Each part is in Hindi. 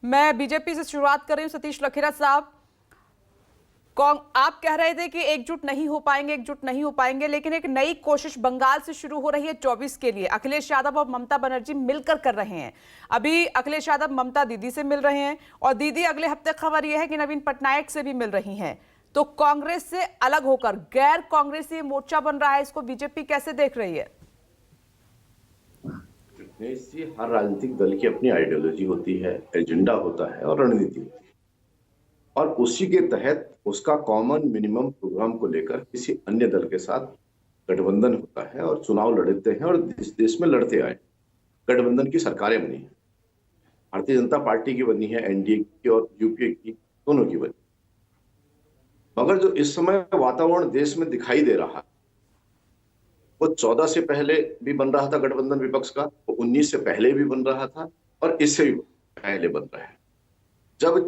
मैं बीजेपी से शुरुआत कर रही हूं। सतीश लखेरा साहब, आप कह रहे थे कि एकजुट नहीं हो पाएंगे, लेकिन एक नई कोशिश बंगाल से शुरू हो रही है 24 के लिए। अखिलेश यादव और ममता बनर्जी मिलकर कर रहे हैं। अभी अखिलेश यादव ममता दीदी से मिल रहे हैं और दीदी अगले हफ्ते खबर यह है कि नवीन पटनायक से भी मिल रही हैं। तो कांग्रेस से अलग होकर गैर कांग्रेसी मोर्चा बन रहा है, इसको बीजेपी कैसे देख रही है? हर राजनीतिक दल की अपनी आइडियोलॉजी होती है, एजेंडा होता है और रणनीति होती है, और उसी के तहत उसका कॉमन मिनिमम प्रोग्राम को लेकर किसी अन्य दल के साथ गठबंधन होता है और चुनाव लड़ते हैं और इस देश में लड़ते आए। गठबंधन की सरकारें बनी है, भारतीय जनता पार्टी की बनी है, एनडीए की और यूपीए की, दोनों की बनी। मगर जो इस समय वातावरण देश में दिखाई दे रहा है वो 14 से पहले भी बन रहा था गठबंधन विपक्ष का, वो 19 से पहले भी बन रहा था और इससे भी पहले बन रहा है। जब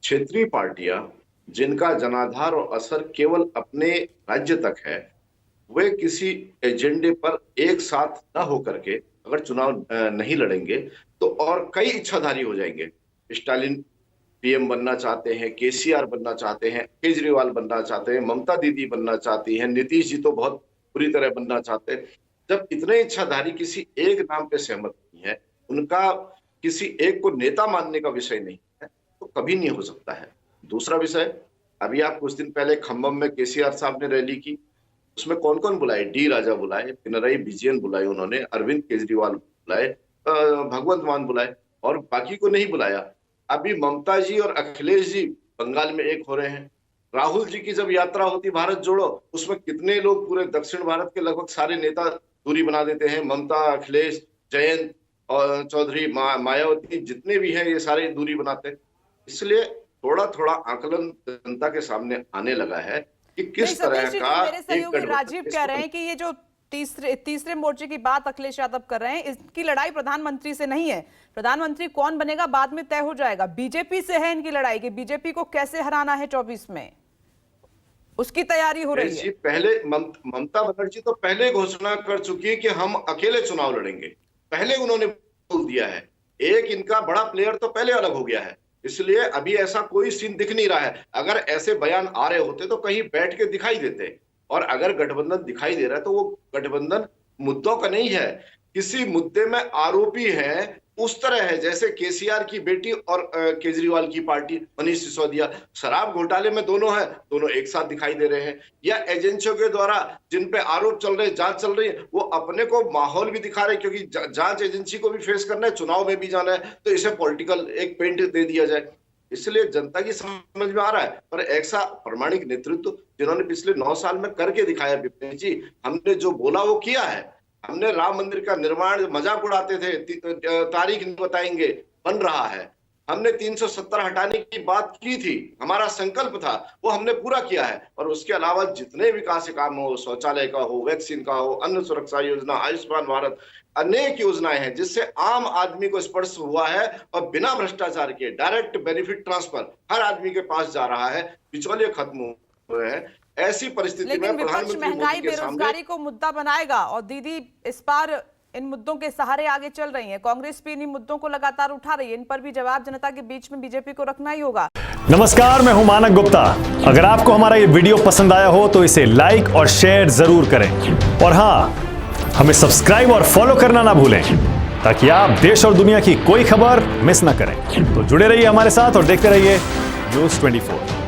क्षेत्रीय पार्टियां जिनका जनाधार और असर केवल अपने राज्य तक है, वे किसी एजेंडे पर एक साथ न होकर के अगर चुनाव नहीं लड़ेंगे तो और कई इच्छाधारी हो जाएंगे। स्टालिन पीएम बनना चाहते हैं, केसीआर बनना चाहते हैं, केजरीवाल बनना चाहते हैं, ममता दीदी बनना चाहती हैं, नीतीश जी तो बहुत बुरी तरह बनना चाहते हैं। जब इतने इच्छाधारी किसी एक नाम पे सहमत नहीं है, उनका किसी एक को नेता मानने का विषय नहीं है, तो कभी नहीं हो सकता है। दूसरा विषय, अभी आप कुछ दिन पहले खम्बम में केसीआर साहब ने रैली की, उसमें कौन कौन बुलाए? डी राजा बुलाए, पिनराई विजयन बुलाए उन्होंने, अरविंद केजरीवाल बुलाए, भगवंत मान बुलाए और बाकी को नहीं बुलाया। अभी ममता जी और अखिलेश जी बंगाल में एक हो रहे हैं। राहुल जी की जब यात्रा होती भारत जोड़ो, उसमें कितने लोग, पूरे दक्षिण भारत के लगभग सारे नेता दूरी बना देते हैं। ममता, अखिलेश, जयंत और चौधरी, मायावती, जितने भी हैं ये सारे दूरी बनाते हैं। इसलिए थोड़ा थोड़ा आकलन जनता के सामने आने लगा है कि किस तरह का। मेरे सहयोगी राजीव कह रहे हैं कि ये जो तीसरे मोर्चे की बात अखिलेश यादव कर रहे हैं, इसकी लड़ाई प्रधानमंत्री से नहीं है। प्रधानमंत्री कौन बनेगा बाद में तय हो जाएगा, बीजेपी से है इनकी लड़ाई कि बीजेपी को कैसे हराना है 24 में, उसकी तैयारी हो रही है। पहले ममता बनर्जी तो पहले घोषणा कर चुकी है कि हम अकेले चुनाव लड़ेंगे, पहले उन्होंने बोल दिया है। एक इनका बड़ा प्लेयर तो पहले अलग हो गया है, इसलिए अभी ऐसा कोई सीन दिख नहीं रहा है। अगर ऐसे बयान आ रहे होते तो कहीं बैठ के दिखाई देते, और अगर गठबंधन दिखाई दे रहा है तो वो गठबंधन मुद्दों का नहीं है, किसी मुद्दे में आरोपी है, उस तरह है जैसे केसीआर की बेटी और केजरीवाल की पार्टी मनीष सिसोदिया। शराब घोटाले में दोनों है, दोनों एक साथ दिखाई दे रहे हैं। या एजेंसियों के द्वारा जिन पे आरोप चल रहे, जांच चल रही है, वो अपने को माहौल भी दिखा रहे, क्योंकि जांच एजेंसी को भी फेस करना है, चुनाव में भी जाना है, तो इसे पॉलिटिकल एक पेंट दे दिया जाए। इसलिए जनता की समझ में आ रहा है, पर ऐसा प्रामाणिक नेतृत्व जिन्होंने पिछले 9 साल में करके दिखाया, विपिन जी, हमने जो बोला वो किया है। हमने राम मंदिर का निर्माण, मजाक उड़ाते थे, तारीख नहीं बताएंगे, बन रहा है। हमने 370 हटाने की बात की थी, हमारा संकल्प था, वो हमने पूरा किया है। और उसके अलावा जितने विकास के काम हो, शौचालय का हो, वैक्सीन का हो, अन्न सुरक्षा योजना, आयुष्मान भारत, अनेक योजनाएं हैं जिससे आम आदमी को स्पर्श हुआ है और बिना भ्रष्टाचार के डायरेक्ट बेनिफिट ट्रांसफर हर आदमी के पास जा रहा है, बिचौलिए खत्म हुए हैं। ऐसी परिस्थिति में विपक्ष महंगाई, बेरोजगारी को मुद्दा बनाएगा और दीदी इस बार इन मुद्दों के सहारे आगे चल रही है। कांग्रेस भी इन मुद्दों को लगातार उठा रही है, इन पर भी जवाब जनता के बीच में बीजेपी को रखना ही होगा। नमस्कार, मैं हूं मानक गुप्ता। अगर आपको हमारा ये वीडियो पसंद आया हो तो इसे लाइक और शेयर जरूर करें, और हां, हमें सब्सक्राइब और फॉलो करना ना भूलें ताकि आप देश और दुनिया की कोई खबर मिस ना करें। तो जुड़े रहिए हमारे साथ और देखते रहिए न्यूज़ 24।